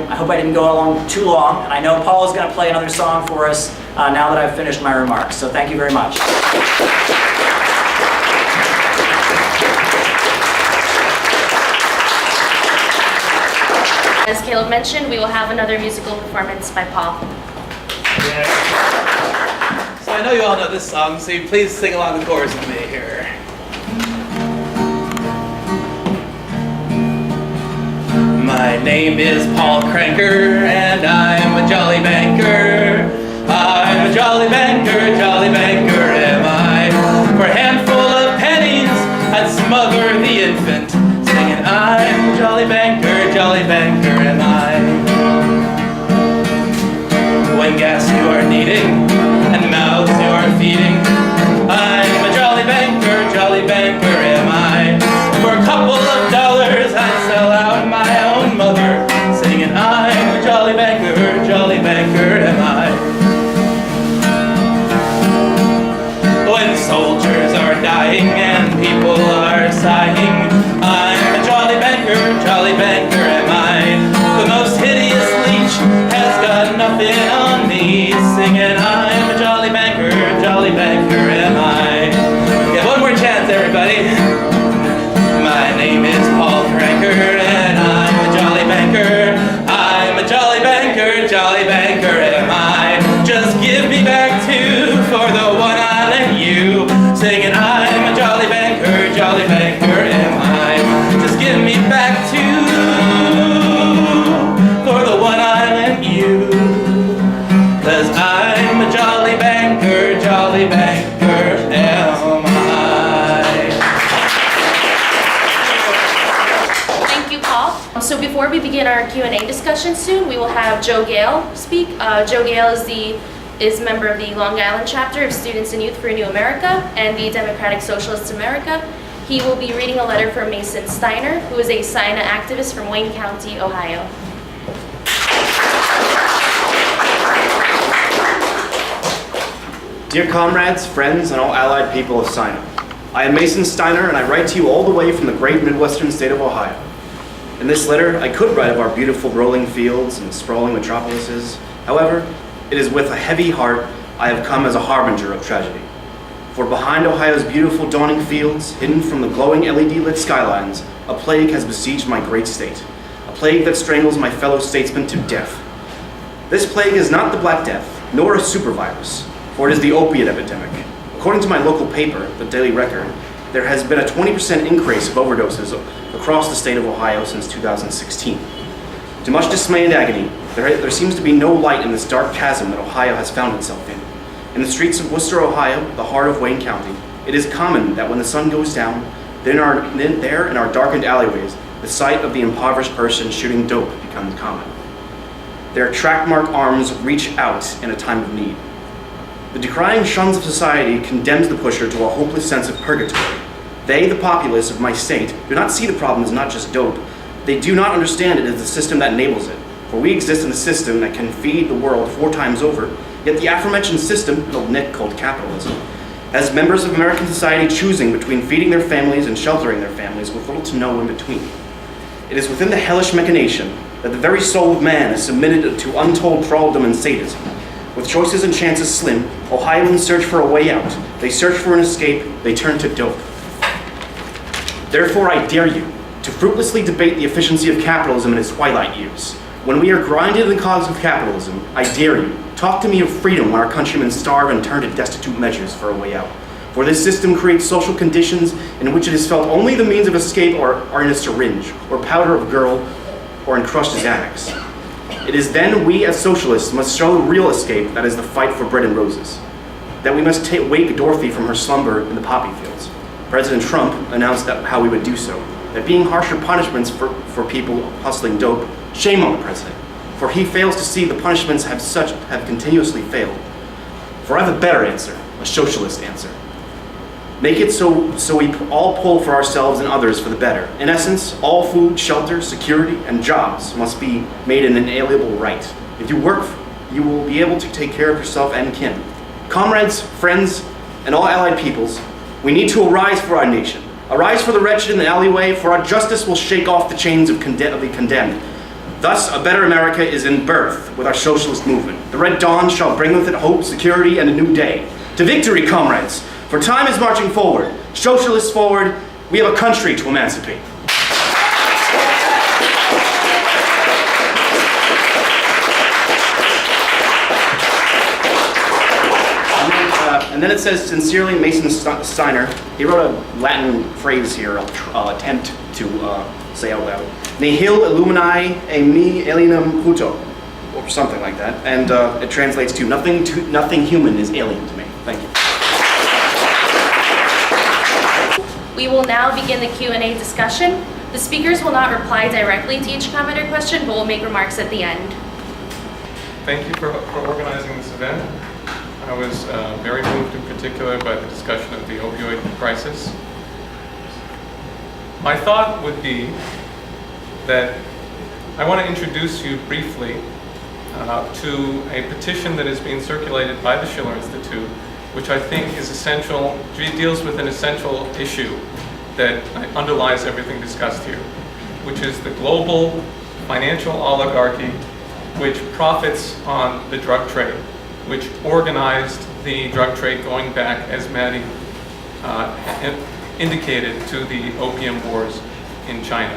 I hope I didn't go along too long. And I know Paul is going to play another song for us now that I've finished my remarks. So thank you very much. As Caleb mentioned, we will have another musical performance by Paul. Yeah. So I know you all know this song, so you please sing along the chorus with me here. My name is Paul Cranker, and I'm a jolly banker. I'm a jolly banker am I. For a handful of pennies, I'd smother the infant, singing I'm a jolly banker am I. When gas you are needing, and mouths you are feeding, I'm a jolly banker am I. For a couple of dollars, I'd sell out my own mother, singing I'm a jolly banker am I. When soldiers are dying and people are sighing, I'm a jolly banker am I. The most hideous leech has got nothing on me, singing I'm a jolly banker am I. Yeah, one more chance, everybody. My name is Paul Cranker, and I'm a jolly banker. I'm a jolly banker am I. Just give me back two for the one I lent you, singing I'm a jolly banker am I. Just give me back two for the one I lent you, 'cause I'm a jolly banker am I. Thank you, Paul. So before we begin our Q&A discussion soon, we will have Joe Gale speak. Joe Gale is a member of the Long Island chapter of Students and Youth for SYNAmerica and the Democratic Socialists of America. He will be reading a letter from Mason Steiner, who is a SYNA activist from Wayne County, Ohio. Dear comrades, friends, and all allied people of SYNA, I am Mason Steiner, and I write to you all the way from the great Midwestern state of Ohio. In this letter, I could write of our beautiful rolling fields and sprawling metropolises. However, it is with a heavy heart I have come as a harbinger of tragedy. For behind Ohio's beautiful dawning fields, hidden from the glowing LED-lit skylines, a plague has besieged my great state, a plague that strangles my fellow statesmen to death. This plague is not the Black Death, nor a supervirus, for it is the opiate epidemic. According to my local paper, the Daily Record, there has been a 20% increase of overdoses across the state of Ohio since 2016. To much dismay and agony, there seems to be no light in this dark chasm that Ohio has found itself in. In the streets of Worcester, Ohio, the heart of Wayne County, it is common that when the sun goes down, there in our darkened alleyways, the sight of the impoverished person shooting dope becomes common. Their track-marked arms reach out in a time of need. The decrying shuns of society condemns the pusher to a hopeless sense of purgatory. They, the populace of my state, do not see the problem as not just dope. They do not understand it as the system that enables it. For we exist in a system that can feed the world 4 times over, yet the aforementioned system, little Nick called capitalism, has members of American society choosing between feeding their families and sheltering their families with little to no in between. It is within the hellish machination that the very soul of man is submitted to untold thraldom and sadism. With choices and chances slim, Ohioans search for a way out. They search for an escape. They turn to dope. Therefore, I dare you to fruitlessly debate the efficiency of capitalism in its twilight years. When we are grinded in the cause of capitalism, I dare you, talk to me of freedom when our countrymen starve and turn to destitute measures for a way out. For this system creates social conditions in which it is felt only the means of escape are in a syringe, or powder of girl, or in crushed Xanax. It is then we as socialists must show the real escape, that is the fight for bread and roses. That we must wake Dorothy from her slumber in the poppy fields. President Trump announced how we would do so. That being harsher punishments for people hustling dope, shame on the president. For he fails to see the punishments have continuously failed. For I have a better answer, a socialist answer. Make it so we all pull for ourselves and others for the better. In essence, all food, shelter, security, and jobs must be made an inalienable right. If you work, you will be able to take care of yourself and kin. Comrades, friends, and all allied peoples, we need to arise for our nation. Arise for the wretched in the alleyway, for our justice will shake off the chains of the condemned. Thus, a better America is in birth with our socialist movement. The Red Dawn shall bring with it hope, security, and a new day. To victory, comrades, for time is marching forward. Socialists forward, we have a country to emancipate. And then it says, sincerely, Mason Steiner. He wrote a Latin phrase here I'll attempt to say out loud. Nihil illumini e me alienum puto, or something like that. And it translates to nothing human is alien to me. Thank you. We will now begin the Q&A discussion. The speakers will not reply directly to each comment or question, but will make remarks at the end. Thank you for organizing this event. I was very moved in particular by the discussion of the opioid crisis. My thought would be that I want to introduce you briefly to a petition that is being circulated by the Schiller Institute, which I think is essential, deals with an essential issue that underlies everything discussed here, which is the global financial oligarchy which profits on the drug trade, which organized the drug trade going back, as Maddie indicated, to the opium wars in China.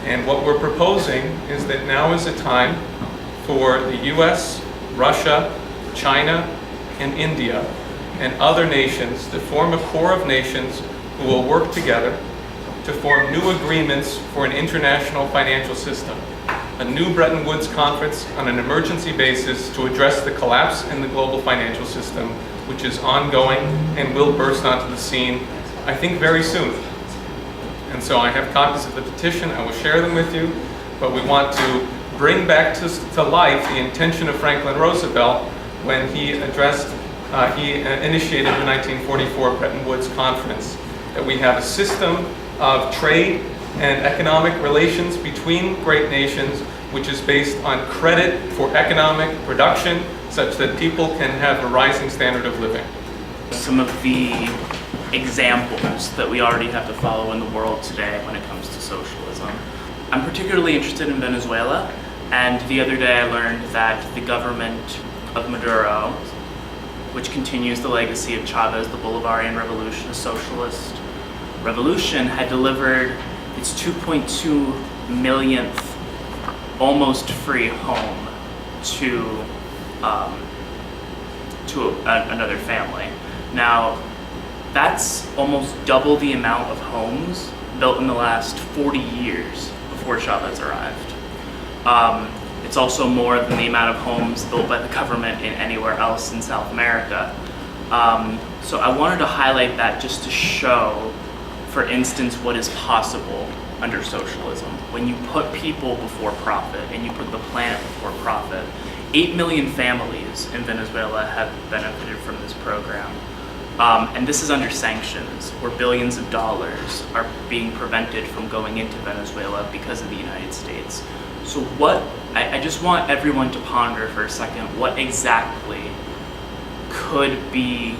And what we're proposing is that now is a time for the US, Russia, China, and India, and other nations to form a core of nations who will work together to form new agreements for an international financial system. A new Bretton Woods conference on an emergency basis to address the collapse in the global financial system, which is ongoing and will burst onto the scene, I think, very soon. And so I have copies of the petition. I will share them with you, but we want to bring back to life the intention of Franklin Roosevelt when he initiated the 1944 Bretton Woods Conference, that we have a system of trade and economic relations between great nations, which is based on credit for economic production, such that people can have a rising standard of living. Some of the examples that we already have to follow in the world today when it comes to socialism. I'm particularly interested in Venezuela, and the other day I learned that the government of Maduro, which continues the legacy of Chavez, the Bolivarian Revolution, a socialist revolution, had delivered its 2.2 millionth almost free home to another family. Now, that's almost double the amount of homes built in the last 40 years before Chavez arrived. It's also more than the amount of homes built by the government in anywhere else in South America. So I wanted to highlight that just to show, for instance, what is possible under socialism. When you put people before profit and you put the planet before profit. 8 million families in Venezuela have benefited from this program. And this is under sanctions, where billions of dollars are being prevented from going into Venezuela because of the United States. So I just want everyone to ponder for a second what exactly could be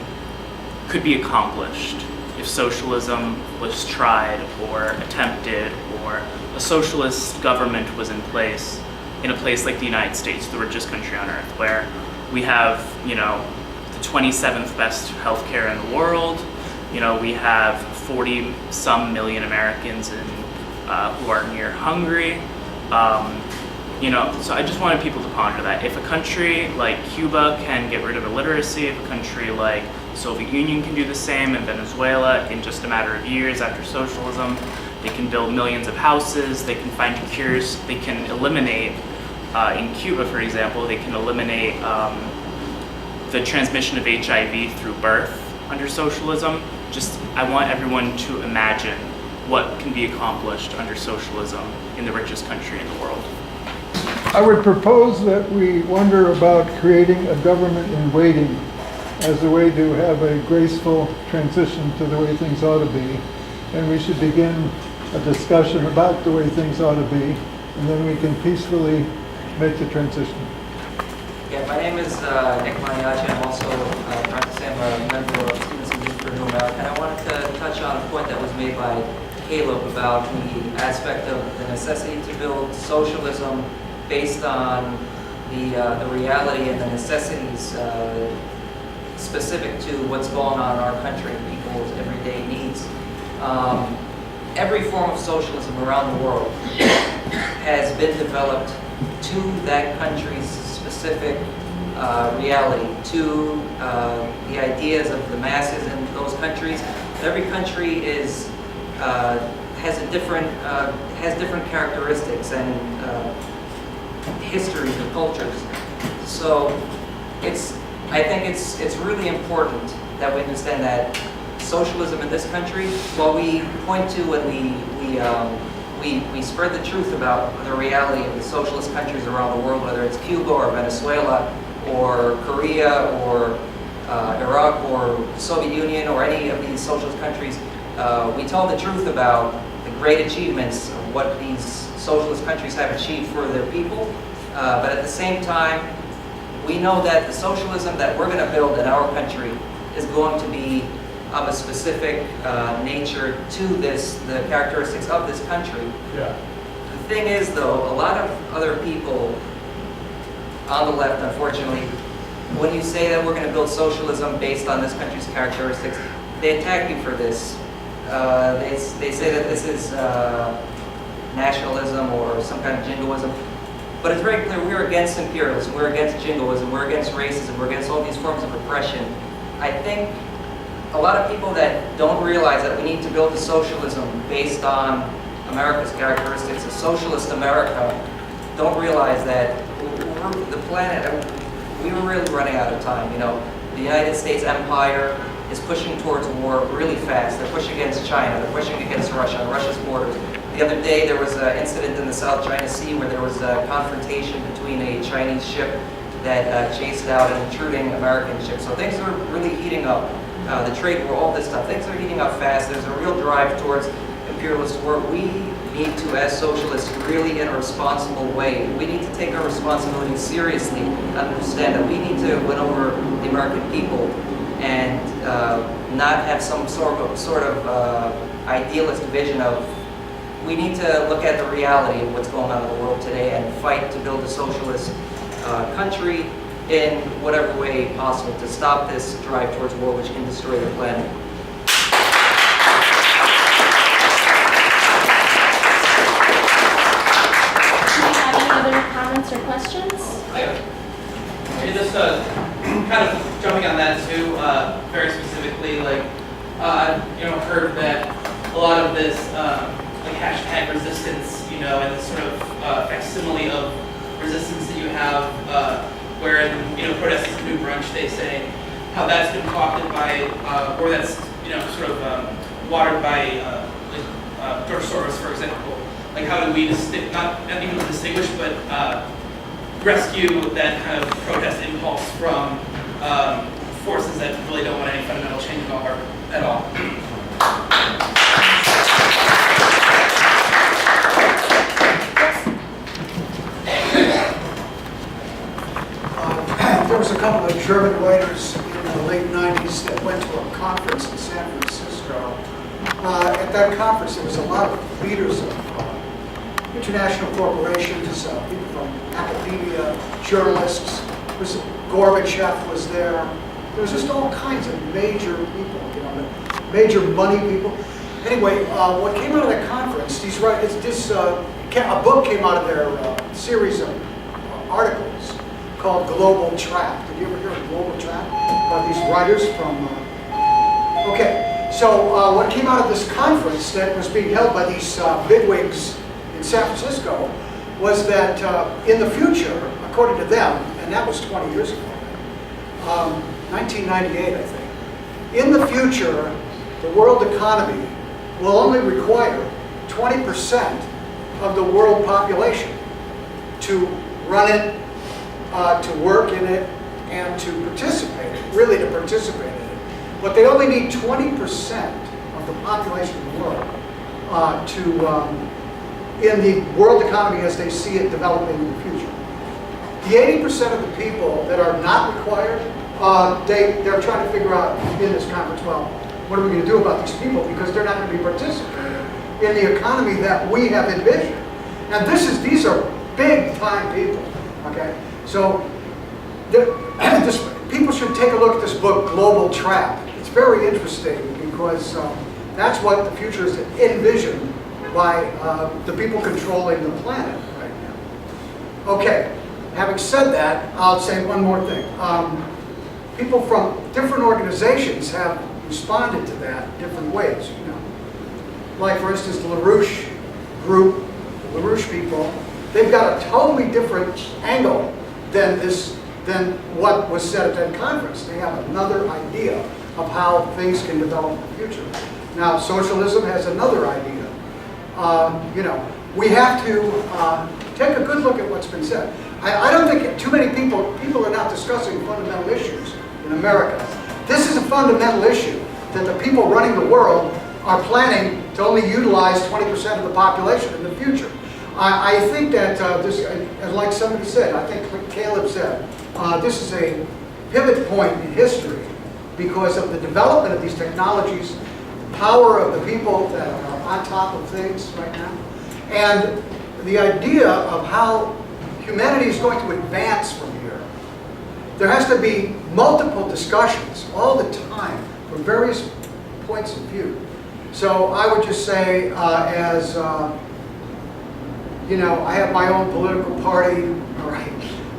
accomplished if socialism was tried or attempted, or a socialist government was in place in a place like the United States, the richest country on earth, where we have, the 27th best healthcare in the world. We have 40-some million Americans who are near hungry. So I just wanted people to ponder that. If a country like Cuba can get rid of illiteracy, if a country like the Soviet Union can do the same, and Venezuela in just a matter of years after socialism, they can build millions of houses, they can find cures, they can eliminate, in Cuba for example, they can eliminate the transmission of HIV through birth under socialism. I want everyone to imagine what can be accomplished under socialism in the richest country in the world. I would propose that we wonder about creating a government in waiting as a way to have a graceful transition to the way things ought to be. And we should begin a discussion about the way things ought to be, and then we can peacefully make the transition. Yeah, my name is Nick Maniaci. I'm also practicing. I'm a member of Students in Youth for New America. And I wanted to touch on a point that was made by Caleb about the aspect of the necessity to build socialism based on the reality and the necessities specific to what's going on in our country and people's everyday needs. Every form of socialism around the world has been developed to that country's specific reality, to the ideas of the masses in those countries. Every country has different characteristics and histories and cultures. So I think it's really important that we understand that socialism in this country, while we point to and we spread the truth about the reality of the socialist countries around the world, whether it's Cuba or Venezuela or Korea or Iraq or Soviet Union or any of these socialist countries, we tell the truth about the great achievements of what these socialist countries have achieved for their people. But at the same time, we know that the socialism that we're going to build in our country is going to be of a specific nature to the characteristics of this country. Yeah. The thing is, though, a lot of other people on the left, unfortunately, when you say that we're going to build socialism based on this country's characteristics, they attack you for this. They say that this is nationalism or some kind of jingoism. But it's very clear we're against imperialism, we're against jingoism, we're against racism, we're against all these forms of oppression. I think a lot of people that don't realize that we need to build a socialism based on America's characteristics, a socialist America, don't realize that the planet, we were really running out of time. You know, the United States empire is pushing towards war really fast. They're pushing against China, they're pushing against Russia, on Russia's borders. The other day there was an incident in the South China Sea where there was a confrontation between a Chinese ship that chased out an intruding American ship. So things are really heating up. The trade war, all this stuff, things are heating up fast. There's a real drive towards imperialist war. We need to, as socialists, really in a responsible way, we need to take our responsibility seriously and understand that we need to win over the American people and not have some sort of idealist vision of, we need to look at the reality of what's going on in the world today and fight to build a socialist country in whatever way possible to stop this drive towards war which can destroy the planet. Do you have any other comments or questions? Maybe just kind of jumping on that too, very specifically, like, heard that a lot of this, like hashtag resistance, and this sort of facsimile of resistance that you have, where in protesters do brunch, they say how that's been co-opted by, or that's sort of watered by George Soros, for example. Like, how do we not even distinguish, but rescue that kind of protest impulse from forces that really don't want any fundamental change at all? There was a couple of German writers in the late 90s that went to a conference in San Francisco. At that conference, there was a lot of leaders of international corporations, people from academia, journalists. Gorbachev was there. There was just all kinds of major people, major money people. Anyway, what came out of that conference, these writers, a book came out of their series of articles called Global Trap. Did you ever hear of Global Trap? These writers from... Okay, so what came out of this conference that was being held by these bigwigs in San Francisco was that in the future, according to them, and that was 20 years ago, 1998, I think, in the future, the world economy will only require 20% of the world population to run it, to work in it, and to participate in it, really to participate in it. But they only need 20% of the population of the world in the world economy as they see it developing in the future. The 80% of the people that are not required, they're trying to figure out in this conference, well, what are we going to do about these people? Because they're not going to be participating in the economy that we have envisioned. And these are big time people, okay? So people should take a look at this book, Global Trap. It's very interesting because that's what the future is envisioned by the people controlling the planet right now. Okay, having said that, I'll say one more thing. People from different organizations have responded to that in different ways. You know, like for instance, the LaRouche group, the LaRouche people, they've got a totally different angle than what was said at that conference. They have another idea of how things can develop in the future. Now, socialism has another idea. You know, we have to take a good look at what's been said. I don't think too many people are not discussing fundamental issues in America. This is a fundamental issue that the people running the world are planning to only utilize 20% of the population in the future. I think that like somebody said, I think like Caleb said, this is a pivot point in history because of the development of these technologies, power of the people that are on top of things right now, and the idea of how humanity is going to advance from here. There has to be multiple discussions all the time from various points of view. So I would just say, you know, I have my own political party, all right,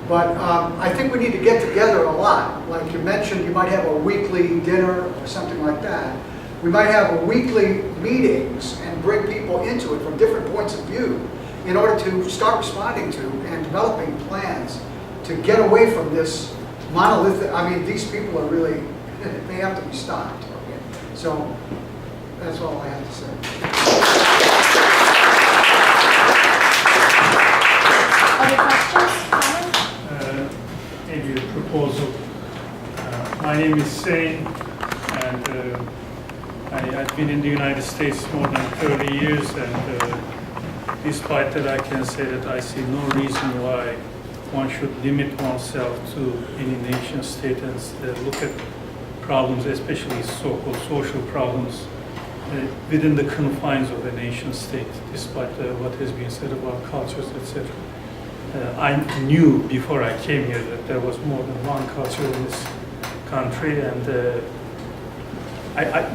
but I think we need to get together a lot. Like you mentioned, you might have a weekly dinner or something like that. We might have a weekly meetings and bring people into it from different points of view in order to start responding to and developing plans to get away from this monolithic. I mean, these people are really, they have to be stopped. Okay? So that's all I have to say. Other questions? Comments? Maybe a proposal. My name is Sane, and I've been in the United States more than 30 years, and despite that, I can say that I see no reason why one should limit oneself to any nation state and look at problems, especially so-called social problems, within the confines of a nation state, despite what has been said about cultures, etc. I knew before I came here that there was more than one culture in this country, and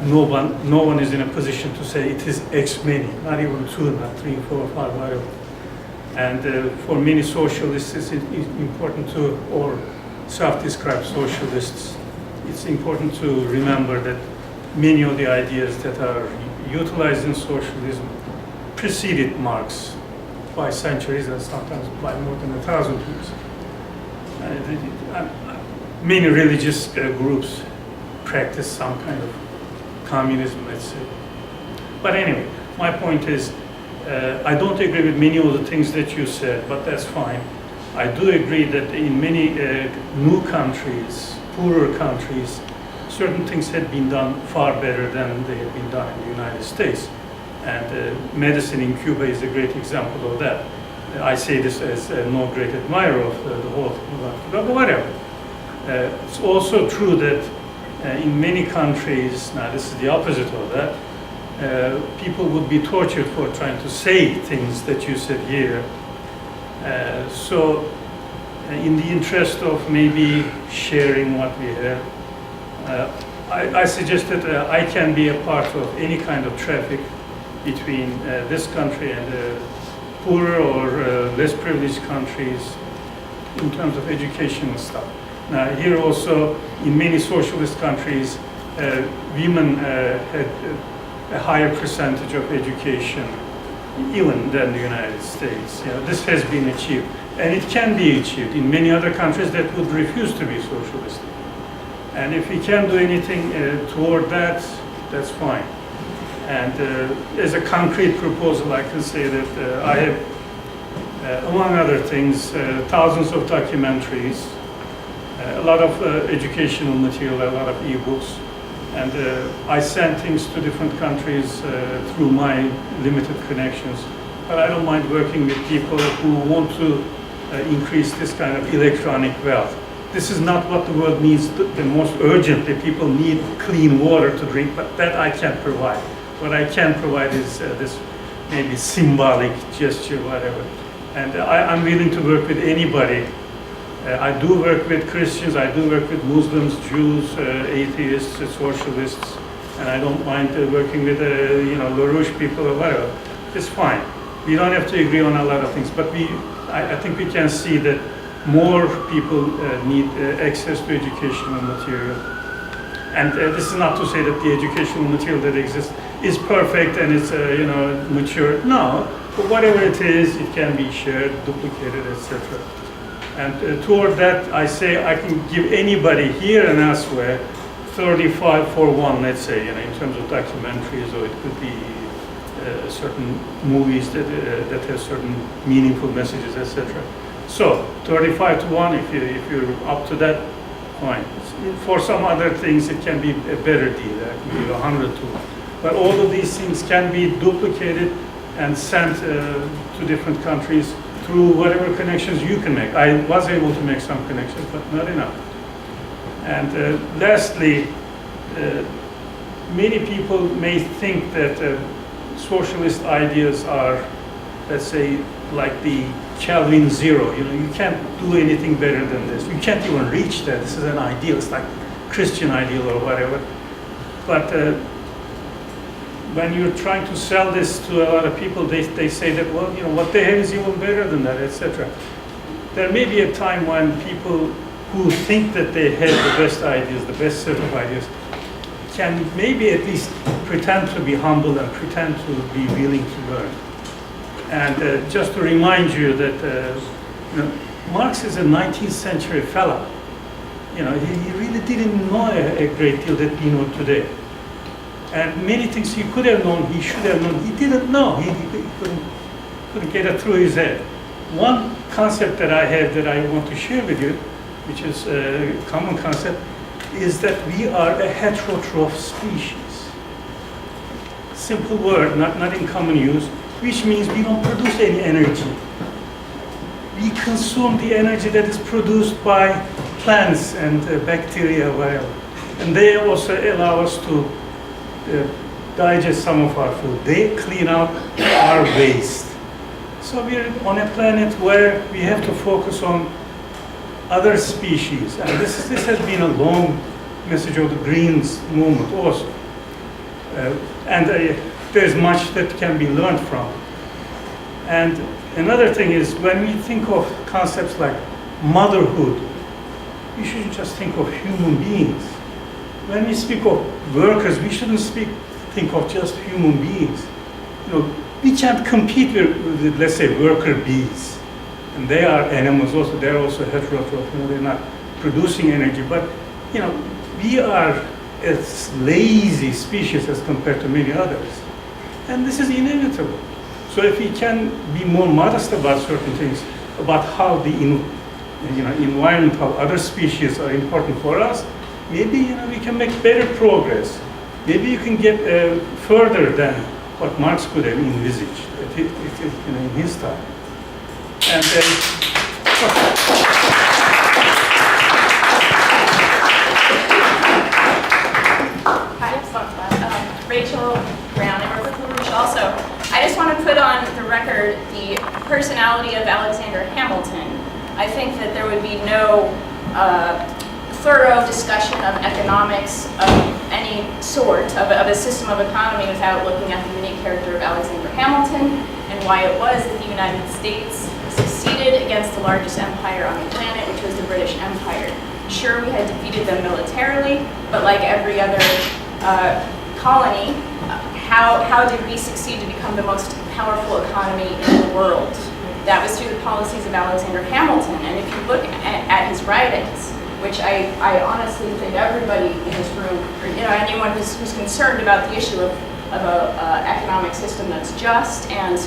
no one is in a position to say it is X many, not even 2, not 3, 4, 5, whatever. And for many socialists, it's important to, or self-described socialists, it's important to remember that many of the ideas that are utilized in socialism preceded Marx by centuries and sometimes by more than 1,000 years. Many religious groups practice some kind of communism, let's say. But anyway, my point is, I don't agree with many of the things that you said, but that's fine. I do agree that in many new countries, poorer countries, certain things had been done far better than they had been done in the United States. And medicine in Cuba is a great example of that. I say this as no great admirer of the whole thing about Cuba, but whatever. It's also true that in many countries, now this is the opposite of that, people would be tortured for trying to say things that you said here. So in the interest of maybe sharing what we have, I suggest that I can be a part of any kind of traffic between this country and poorer or less privileged countries in terms of education and stuff. Now here also, in many socialist countries, women had a higher percentage of education even than the United States. You know, this has been achieved, and it can be achieved in many other countries that would refuse to be socialist. And if we can do anything toward that, that's fine. And as a concrete proposal, I can say that I have, among other things, thousands of documentaries, a lot of educational material, a lot of e-books, and I send things to different countries through my limited connections. But I don't mind working with people who want to increase this kind of electronic wealth. This is not what the world needs the most urgently. People need clean water to drink, but that I can't provide. What I can provide is this maybe symbolic gesture, whatever. And I'm willing to work with anybody. I do work with Christians, I do work with Muslims, Jews, atheists, socialists, and I don't mind working with, LaRouche people or whatever. It's fine. We don't have to agree on a lot of things, but I think we can see that more people need access to educational material. And this is not to say that the educational material that exists is perfect and it's mature. No, but whatever it is, it can be shared, duplicated, etc. And toward that, I say I can give anybody here and elsewhere 35 for 1, let's say, in terms of documentaries, or it could be certain movies that have certain meaningful messages, etc. So 35 to 1, if you're up to that, fine. For some other things, it can be a better deal. That can be 100 to 1. But all of these things can be duplicated and sent to different countries through whatever connections you can make. I was able to make some connections, but not enough. And lastly, many people may think that socialist ideas are, let's say, like the Kelvin zero. You can't do anything better than this. You can't even reach that. This is an ideal. It's like Christian ideal or whatever. But when you're trying to sell this to a lot of people, they say that, well, what they have is even better than that, etc. There may be a time when people who think that they have the best ideas, the best set of ideas, can maybe at least pretend to be humble and pretend to be willing to learn. And just to remind you that Marx is a 19th century fellow. He really didn't know a great deal that we know today. And many things he could have known, he should have known, he didn't know. He couldn't get it through his head. One concept that I have that I want to share with you, which is a common concept, is that we are a heterotroph species. Simple word, not in common use, which means we don't produce any energy. We consume the energy that is produced by plants and bacteria, whatever. And they also allow us to digest some of our food. They clean out our waste. So we're on a planet where we have to focus on other species. And this has been a long message of the Greens movement also. There's much that can be learned from. And another thing is, when we think of concepts like motherhood, we shouldn't just think of human beings. When we speak of workers, we shouldn't think of just human beings. We can't compete with, let's say, worker bees. And they are animals also, they're also heterotroph, they're not producing energy. But, we are a lazy species as compared to many others. And this is inevitable. So if we can be more modest about certain things, about how the environment, how other species are important for us, maybe we can make better progress. Maybe you can get further than what Marx could have envisaged in his time. And Rachel Brown and Robert LaRouche also. I just want to put on the record the personality of Alexander Hamilton. I think that there would be no thorough discussion of economics of any sort, of a system of economy, without looking at the unique character of Alexander Hamilton and why it was that the United States succeeded against the largest empire on the planet, which was the British Empire. Sure, we had defeated them militarily, but like every other colony, how did we succeed to become the most powerful economy in the world? That was through the policies of Alexander Hamilton. And if you look at his writings, which I honestly think everybody in this room, or anyone who's concerned about the issue of an economic system that's just and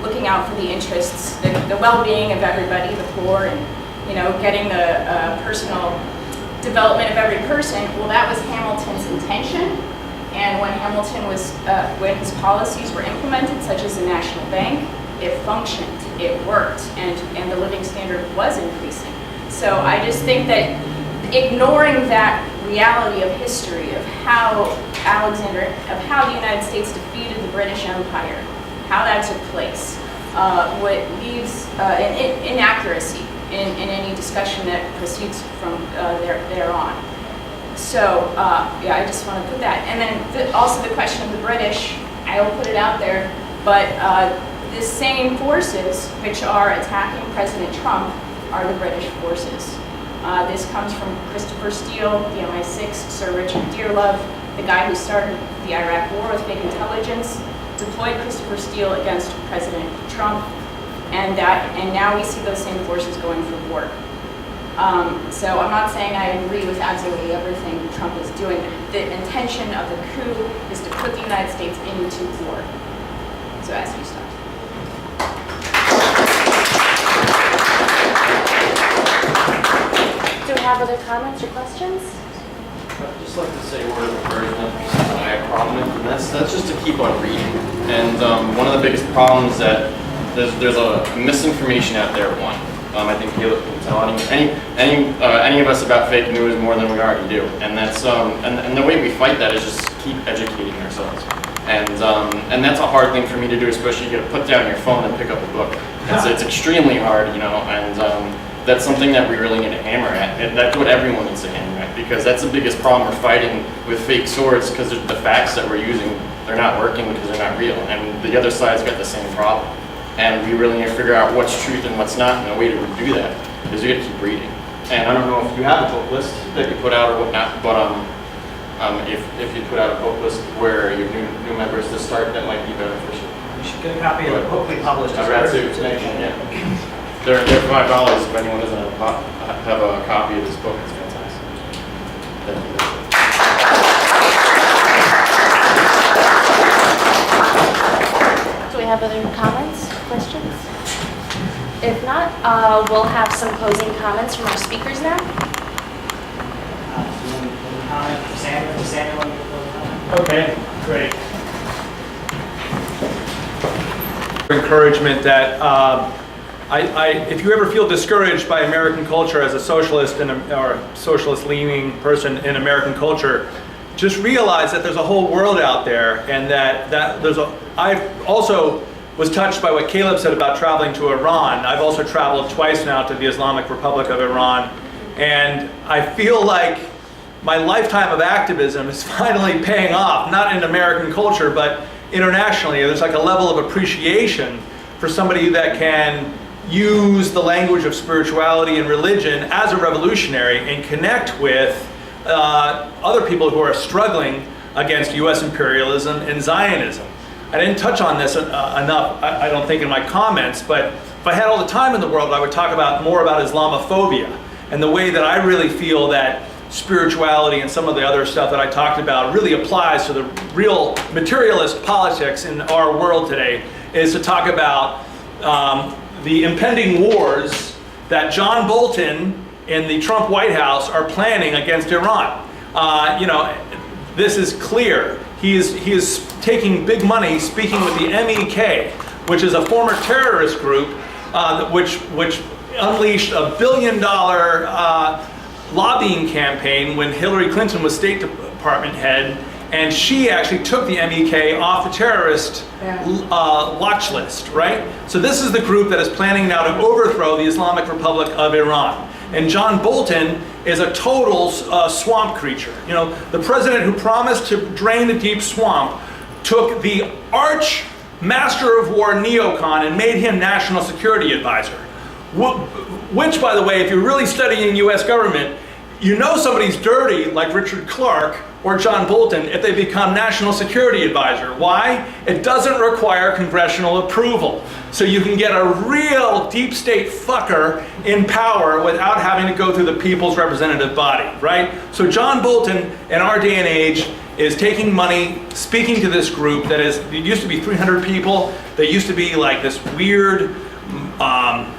looking out for the interests, the well-being of everybody, the poor, and getting the personal development of every person, well, that was Hamilton's intention. And when when his policies were implemented, such as the National Bank, it functioned, it worked, and the living standard was increasing. So I just think that ignoring that reality of history, of how the United States defeated the British Empire, how that took place, what leaves an inaccuracy in any discussion that proceeds from there on. So, yeah, I just want to put that. And then also the question of the British, I will put it out there, but the same forces which are attacking President Trump are the British forces. This comes from Christopher Steele, the MI6, Sir Richard Dearlove, the guy who started the Iraq War with fake intelligence, deployed Christopher Steele against President Trump, and now we see those same forces going for war. So I'm not saying I agree with absolutely everything Trump is doing. The intention of the coup is to put the United States into war. So as you start. Do we have other comments or questions? I'd just like to say a word of encouragement that I have a problem with, and that's just to keep on reading. And one of the biggest problems that there's a misinformation out there. I think Caleb can tell any of us about fake news more than we already do, and that's and the way we fight that is just keep educating ourselves. And that's a hard thing for me to do, especially you got to put down your phone and pick up a book. It's extremely hard, you know, and that's something that we really need to hammer at. And that's what everyone needs to hammer at, because that's the biggest problem we're fighting with fake swords, because the facts that we're using, they're not working because they're not real. And the other side's got the same problem. And we really need to figure out what's truth and what's not, and the way to do that is you got to keep reading. And I don't know if you have a book list that you put out or whatnot, but if you put out a book list where you have new members to start, that might be beneficial. You should get a copy of the book we published. I'd rather too. Yeah. They're $5 if anyone doesn't have a copy of this book. It's fantastic. Thank you. Do we have other comments, questions? If not, we'll have some closing comments from our speakers now. Samuel, Okay, great. Encouragement that if you ever feel discouraged by American culture as a socialist or socialist-leaning person in American culture, just realize that there's a whole world out there, and that I also was touched by what Caleb said about traveling to Iran. I've also traveled twice now to the Islamic Republic of Iran, and I feel like my lifetime of activism is finally paying off, not in American culture, but internationally. There's like a level of appreciation for somebody that can use the language of spirituality and religion as a revolutionary and connect with other people who are struggling against US imperialism and Zionism. I didn't touch on this enough, I don't think, in my comments, but if I had all the time in the world, I would talk more about Islamophobia and the way that I really feel that spirituality and some of the other stuff that I talked about really applies to the real materialist politics in our world today, is to talk about the impending wars that John Bolton and the Trump White House are planning against Iran. This is clear. He is taking big money, speaking with the MEK, which is a former terrorist group, which unleashed $1 billion lobbying campaign when Hillary Clinton was State Department head, and she actually took the MEK off the terrorist watch list, right? So this is the group that is planning now to overthrow the Islamic Republic of Iran. And John Bolton is a total swamp creature. You know, the president who promised to drain the deep swamp took the arch master of war neocon and made him national security advisor. Which, by the way, if you're really studying US government, you know somebody's dirty, like Richard Clarke or John Bolton, if they become national security advisor. Why? It doesn't require congressional approval. So you can get a real deep state fucker in power without having to go through the people's representative body, right? So John Bolton, in our day and age, is taking money, speaking to this group that it used to be 300 people. They used to be like this weird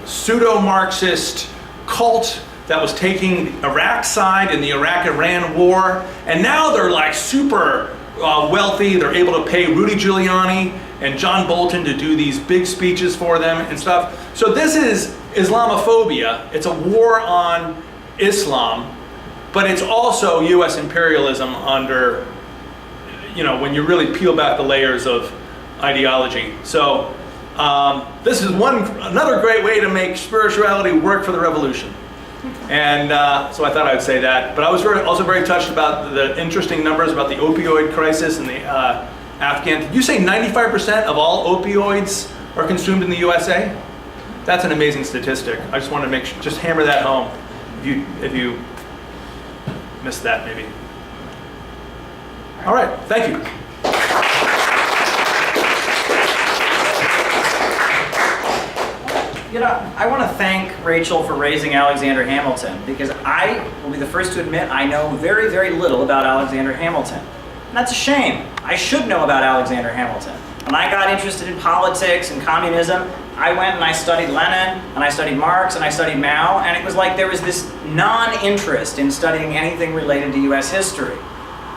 pseudo-Marxist cult that was taking Iraq's side in the Iraq-Iran war, and now they're like super wealthy. They're able to pay Rudy Giuliani and John Bolton to do these big speeches for them and stuff. So this is Islamophobia. It's a war on Islam, but it's also US imperialism under, when you really peel back the layers of ideology. So this is another great way to make spirituality work for the revolution. And so I thought I would say that. But I was also very touched about the interesting numbers about the opioid crisis and the Afghan. Did you say 95% of all opioids are consumed in the USA? That's an amazing statistic. I just want to just hammer that home if you missed that maybe. All right, thank you. You know, I want to thank Rachel for raising Alexander Hamilton, because I will be the first to admit I know very, very little about Alexander Hamilton. And that's a shame. I should know about Alexander Hamilton. When I got interested in politics and communism, I went and I studied Lenin, and I studied Marx, and I studied Mao, and it was like there was this non-interest in studying anything related to US history.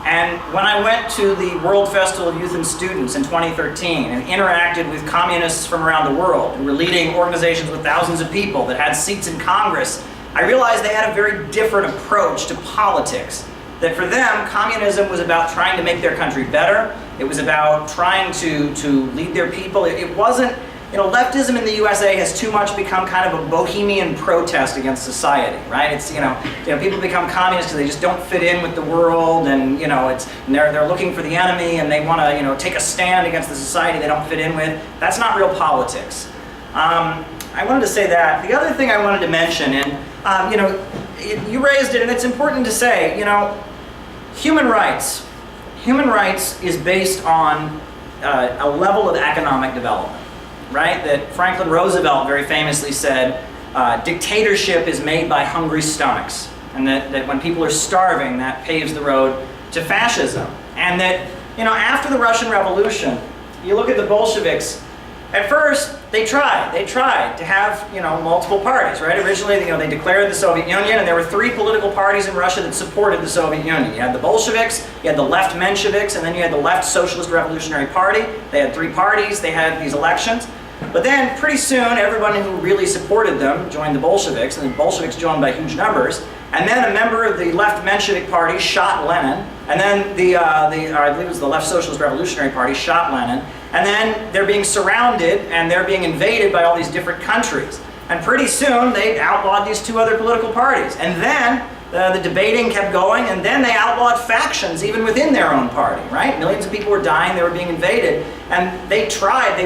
And when I went to the World Festival of Youth and Students in 2013 and interacted with communists from around the world who were leading organizations with thousands of people that had seats in Congress, I realized they had a very different approach to politics. That for them, communism was about trying to make their country better. It was about trying to lead their people. It wasn't, you know, leftism in the USA has too much become kind of a bohemian protest against society, right? It's, you know people become communists because they just don't fit in with the world, and they're looking for the enemy, and they want to take a stand against the society they don't fit in with. That's not real politics. I wanted to say that. The other thing I wanted to mention, and you raised it, and it's important to say, human rights is based on a level of economic development. Right? That Franklin Roosevelt very famously said, dictatorship is made by hungry stomachs. And that when people are starving, that paves the road to fascism. And that, after the Russian Revolution, you look at the Bolsheviks, at first, they tried to have, multiple parties, right? Originally, they declared the Soviet Union, and there were 3 political parties in Russia that supported the Soviet Union. You had the Bolsheviks, you had the left Mensheviks, and then you had the left Socialist Revolutionary Party. They had 3 parties, they had these elections. But then, pretty soon, everyone who really supported them joined the Bolsheviks, and the Bolsheviks joined by huge numbers. And then a member of the left Menshevik Party shot Lenin, and then I believe it was the left Socialist Revolutionary Party shot Lenin, and then they're being surrounded and they're being invaded by all these different countries. And pretty soon, they outlawed these 2 other political parties. And then the debating kept going, and then they outlawed factions even within their own party, right? Millions of people were dying, they were being invaded, and they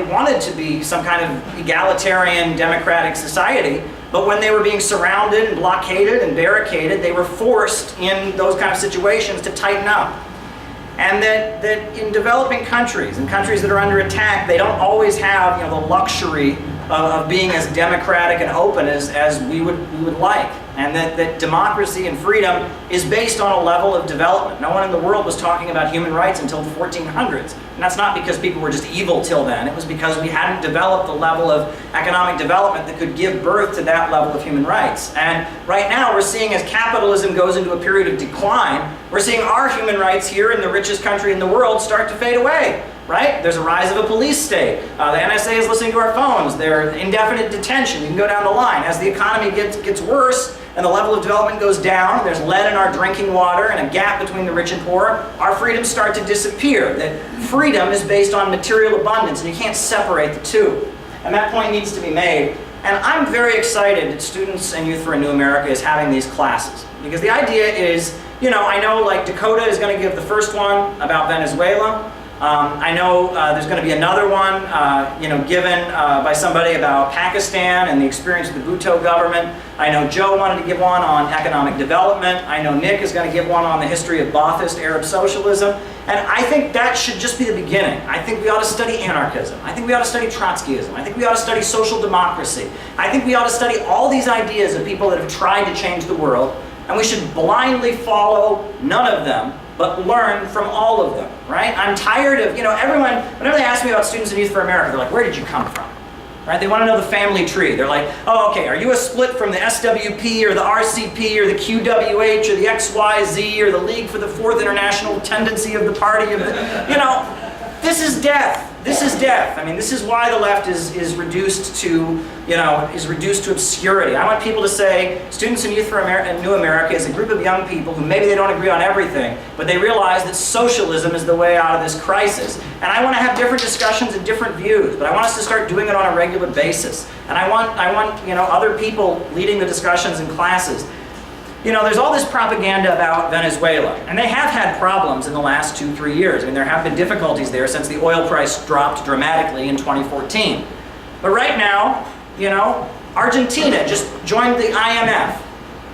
wanted to be some kind of egalitarian, democratic society, but when they were being surrounded and blockaded and barricaded, they were forced in those kind of situations to tighten up. And that in developing countries, and countries that are under attack, they don't always have the luxury of being as democratic and open as we would like. And that democracy and freedom is based on a level of development. No one in the world was talking about human rights until the 1400s. And that's not because people were just evil till then. It was because we hadn't developed the level of economic development that could give birth to that level of human rights. And right now we're seeing, as capitalism goes into a period of decline, we're seeing our human rights here in the richest country in the world start to fade away. Right? There's a rise of a police state. The NSA is listening to our phones. There's indefinite detention. You can go down the line. As the economy gets worse and the level of development goes down, there's lead in our drinking water and a gap between the rich and poor, our freedoms start to disappear. That freedom is based on material abundance, and you can't separate the two. And that point needs to be made. And I'm very excited that Students and Youth for a New America is having these classes. Because the idea is, I know like Dakota is going to give the first one about Venezuela. I know there's going to be another one, given by somebody about Pakistan and the experience of the Bhutto government. I know Joe wanted to give one on economic development. I know Nick is going to give one on the history of Ba'athist Arab socialism. And I think that should just be the beginning. I think we ought to study anarchism. I think we ought to study Trotskyism. I think we ought to study social democracy. I think we ought to study all these ideas of people that have tried to change the world. And we should blindly follow none of them, but learn from all of them, right? I'm tired of, everyone, whenever they ask me about Students and Youth for America, they're like, where did you come from? Right? They want to know the family tree. They're like, oh, okay, are you a split from the SWP or the RCP or the QWH or the XYZ or the League for the Fourth International Tendency of the Party of the, this is death. this is death. I mean, this is why the left is reduced to, is reduced to obscurity. I want people to say, Students and Youth for New America is a group of young people who maybe they don't agree on everything, but they realize that socialism is the way out of this crisis. And I want to have different discussions and different views, but I want us to start doing it on a regular basis. And I want other people leading the discussions in classes. There's all this propaganda about Venezuela, and they have had problems in the last 2-3 years. I mean, there have been difficulties there since the oil price dropped dramatically in 2014. But right now, Argentina just joined the IMF.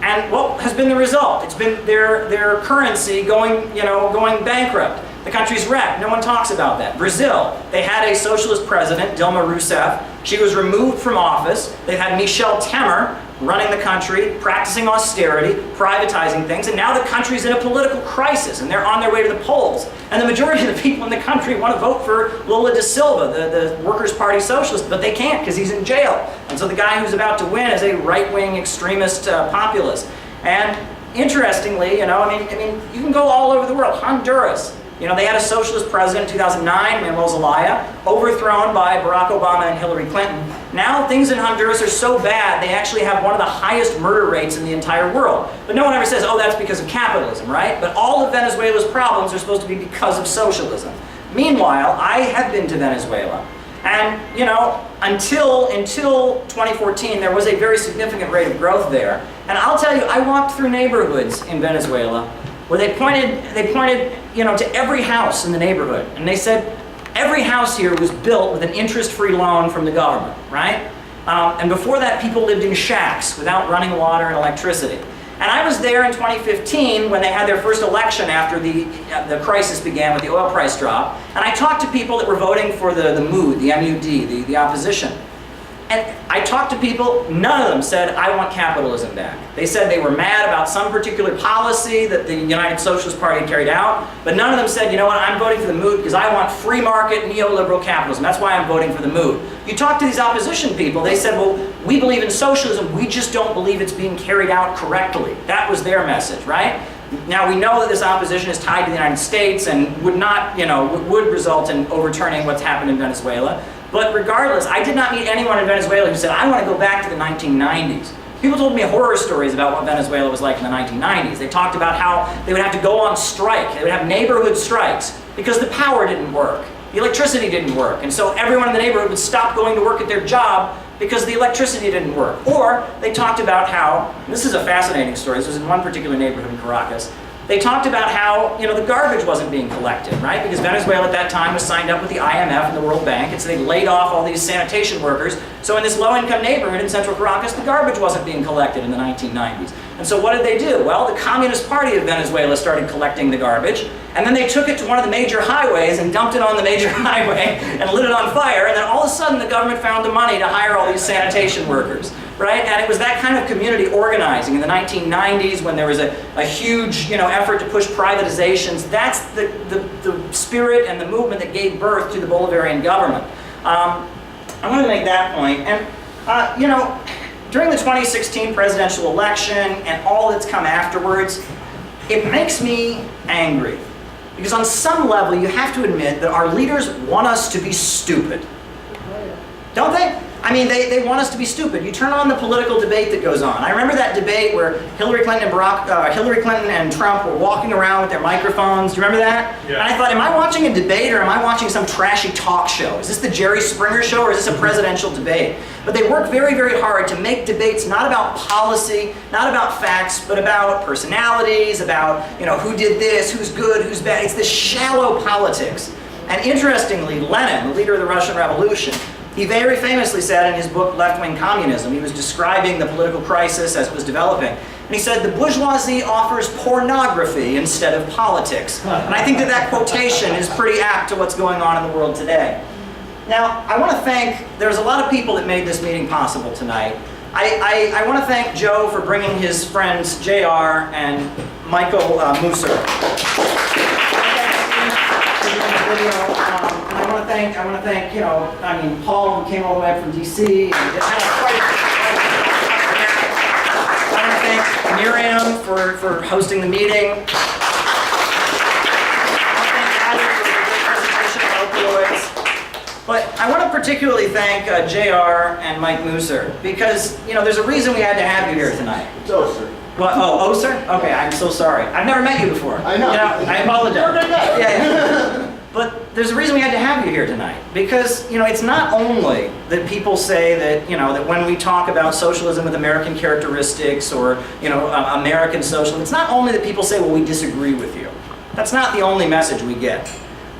And what has been the result? It's been their currency going bankrupt. The country's wrecked. No one talks about that. Brazil, they had a socialist president, Dilma Rousseff. She was removed from office. They've had Michel Temer running the country, practicing austerity, privatizing things, and now the country's in a political crisis, and they're on their way to the polls. And the majority of the people in the country want to vote for Lula da Silva, the Workers' Party socialist, but they can't because he's in jail. And so the guy who's about to win is a right-wing extremist populist. And interestingly, you can go all over the world. Honduras. They had a socialist president in 2009, Manuel Zelaya, overthrown by Barack Obama and Hillary Clinton. Now things in Honduras are so bad, they actually have one of the highest murder rates in the entire world. But no one ever says, oh, that's because of capitalism, right? But all of Venezuela's problems are supposed to be because of socialism. Meanwhile, I have been to Venezuela. And, until 2014, there was a very significant rate of growth there. And I'll tell you, I walked through neighborhoods in Venezuela where they pointed, to every house in the neighborhood. And they said, every house here was built with an interest-free loan from the government, right? And before that, people lived in shacks without running water and electricity. And I was there in 2015 when they had their first election after the crisis began with the oil price drop. And I talked to people that were voting for the MUD, the opposition. And I talked to people, none of them said, I want capitalism back. They said they were mad about some particular policy that the United Socialist Party had carried out, but none of them said, you know what, I'm voting for the MUD because I want free market neoliberal capitalism. That's why I'm voting for the MUD. You talk to these opposition people, they said, well, we believe in socialism, we just don't believe it's being carried out correctly. That was their message, right? Now we know that this opposition is tied to the United States and would result in overturning what's happened in Venezuela. But regardless, I did not meet anyone in Venezuela who said, I want to go back to the 1990s. People told me horror stories about what Venezuela was like in the 1990s. They talked about how they would have to go on strike. They would have neighborhood strikes because the power didn't work. The electricity didn't work. And so everyone in the neighborhood would stop going to work at their job because the electricity didn't work. Or they talked about how, and this is a fascinating story, this was in one particular neighborhood in Caracas, they talked about how the garbage wasn't being collected, right? Because Venezuela at that time was signed up with the IMF and the World Bank, and so they laid off all these sanitation workers. So in this low-income neighborhood in central Caracas, the garbage wasn't being collected in the 1990s. And so what did they do? Well, the Communist Party of Venezuela started collecting the garbage, and then they took it to one of the major highways and dumped it on the major highway and lit it on fire, and then all of a sudden the government found the money to hire all these sanitation workers. Right? And it was that kind of community organizing in the 1990s when there was a huge effort to push privatizations. That's the spirit and the movement that gave birth to the Bolivarian government. I want to make that point. And, during the 2016 presidential election and all that's come afterwards, it makes me angry. Because on some level, you have to admit that our leaders want us to be stupid. Don't they? I mean, they want us to be stupid. You turn on the political debate that goes on. I remember that debate where Hillary Clinton and Trump were walking around with their microphones. Do you remember that? Yeah. And I thought, am I watching a debate or am I watching some trashy talk show? Is this the Jerry Springer show or is this a presidential debate? But they work very, very hard to make debates not about policy, not about facts, but about personalities, about who did this, who's good, who's bad. It's this shallow politics. And interestingly, Lenin, the leader of the Russian Revolution, he very famously said in his book, Left-Wing Communism, he was describing the political crisis as it was developing. And he said, the bourgeoisie offers pornography instead of politics. And I think that quotation is pretty apt to what's going on in the world today. Now, I want to thank, there's a lot of people that made this meeting possible tonight. I want to thank Joe for bringing his friends JR and Michael Musser. I want to thank, Paul, who came all the way up from DC. I want to thank Miriam for hosting the meeting. I want to thank Alex for the great presentation of opioids. I want to particularly thank JR and Mike Musser because, you know, there's a reason we had to have you here tonight. Oser. What? Oh, Oser? Okay, I'm so sorry. I've never met you before. I know. You know, I apologize. Yeah. Yeah. But there's a reason we had to have you here tonight because, you know, it's not only that people say that, you know, that when we talk about socialism with American characteristics or, you know, American socialism, it's not only that people say, well, we disagree with you. That's not the only message we get.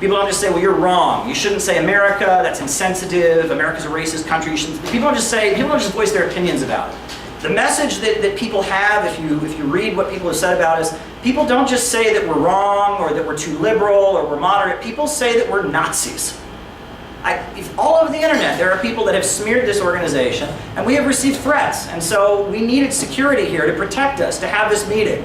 People don't just say, well, you're wrong. You shouldn't say America, that's insensitive, America's a racist country. You shouldn't. People don't just voice their opinions about it. The message that people have, if you read what people have said about us, people don't just say that we're wrong or that we're too liberal or we're moderate. People say that we're Nazis. All over the internet, there are people that have smeared this organization, and we have received threats. And so we needed security here to protect us, to have this meeting.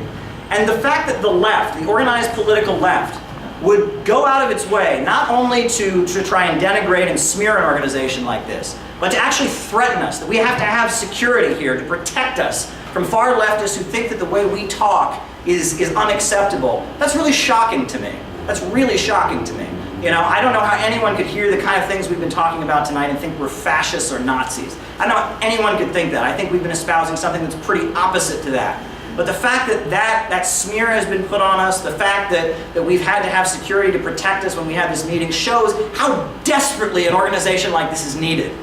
And the fact that the left, the organized political left, would go out of its way not only to try and denigrate and smear an organization like this, but to actually threaten us, that we have to have security here to protect us from far leftists who think that the way we talk is unacceptable. That's really shocking to me. That's really shocking to me. You know, I don't know how anyone could hear the kind of things we've been talking about tonight and think we're fascists or Nazis. I don't know how anyone could think that. I think we've been espousing something that's pretty opposite to that. But the fact that smear has been put on us, the fact that we've had to have security to protect us when we have this meeting shows how desperately an organization like this is needed.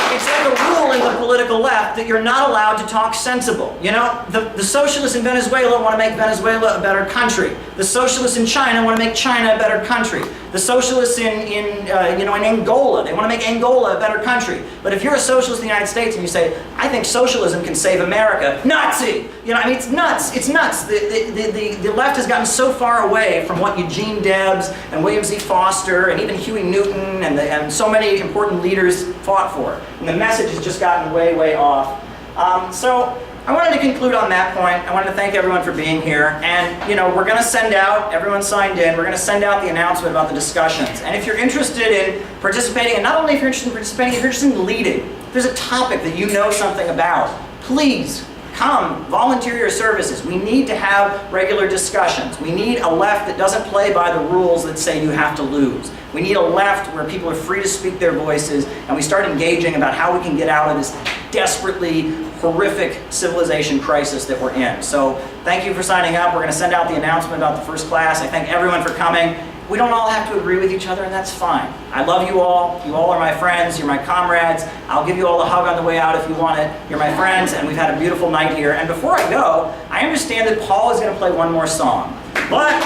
It's like a rule in the political left that you're not allowed to talk sensible. You know, the socialists in Venezuela want to make Venezuela a better country. The socialists in China want to make China a better country. The socialists in Angola, they want to make Angola a better country. But if you're a socialist in the United States and you say, I think socialism can save America, Nazi! You know, I mean, it's nuts. It's nuts. The left has gotten so far away from what Eugene Debs and William Z. Foster and even Huey Newton and so many important leaders fought for. And the message has just gotten way, way off. So I wanted to conclude on that point. I wanted to thank everyone for being here. And, you know, we're going to send out, everyone signed in, we're going to send out the announcement about the discussions. And if you're interested in participating, and not only if you're interested in participating, if you're interested in leading, if there's a topic that you know something about, please come, volunteer your services. We need to have regular discussions. We need a left that doesn't play by the rules that say you have to lose. We need a left where people are free to speak their voices and we start engaging about how we can get out of this desperately horrific civilization crisis that we're in. So thank you for signing up. We're going to send out the announcement about the first class. I thank everyone for coming. We don't all have to agree with each other, and that's fine. I love you all. You all are my friends. You're my comrades. I'll give you all a hug on the way out if you want it. You're my friends, and we've had a beautiful night here. And before I go, I understand that Paul is going to play one more song. But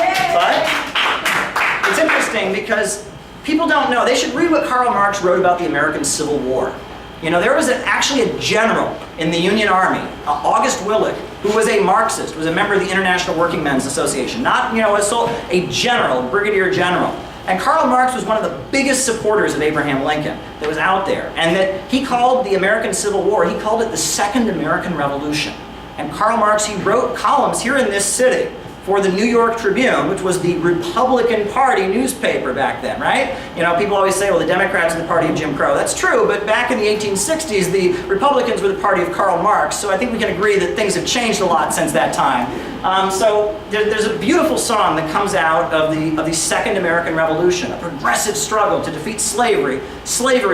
it's interesting because people don't know. They should read what Karl Marx wrote about the American Civil War. You know, there was actually a general in the Union Army, August Willich, who was a Marxist, was a member of the International Working Men's Association. Not, you know, a general, brigadier general. And Karl Marx was one of the biggest supporters of Abraham Lincoln that was out there. And that he called the American Civil War, he called it the Second American Revolution. And Karl Marx, he wrote columns here in this city for the New York Tribune, which was the Republican Party newspaper back then, right? You know, people always say, well, the Democrats are the party of Jim Crow. That's true, but back in the 1860s, the Republicans were the party of Karl Marx, so I think we can agree that things have changed a lot since that time. So there's a beautiful song that comes out of the Second American Revolution, a progressive struggle to defeat slavery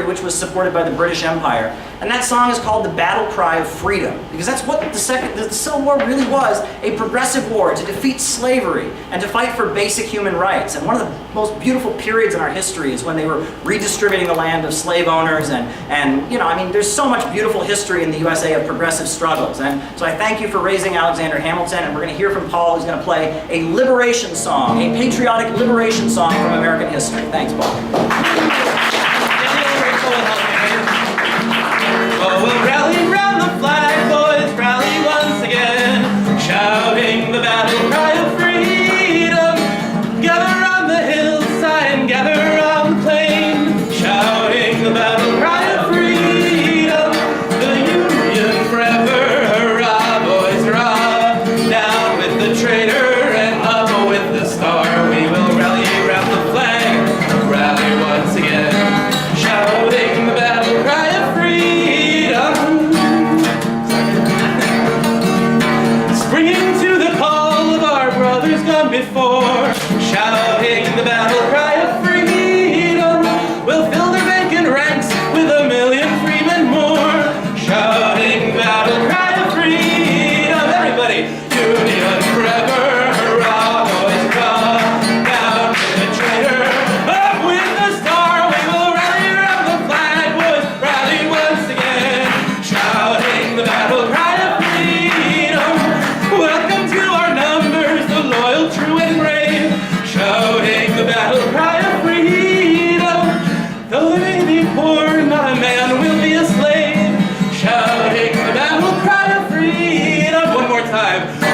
which was supported by the British Empire. And that song is called the Battle Cry of Freedom, because that's what the Civil War really was, a progressive war to defeat slavery and to fight for basic human rights. And one of the most beautiful periods in our history is when they were redistributing the land of slave owners and you know, I mean, there's so much beautiful history in the USA of progressive struggles. And so I thank you for raising Alexander Hamilton, and we're going to hear from Paul, who's going to play a liberation song, a patriotic liberation song from American history. Thanks, Paul. Oh, we'll rally round the flag, boys, rally once again, shouting the battle cry of freedom. Gather on the hillside, gather on the plain, shouting the battle cry of freedom. The Union forever, hurrah, boys, hurrah. Down with the traitor and up with the star. We will rally round the flag, rally once time.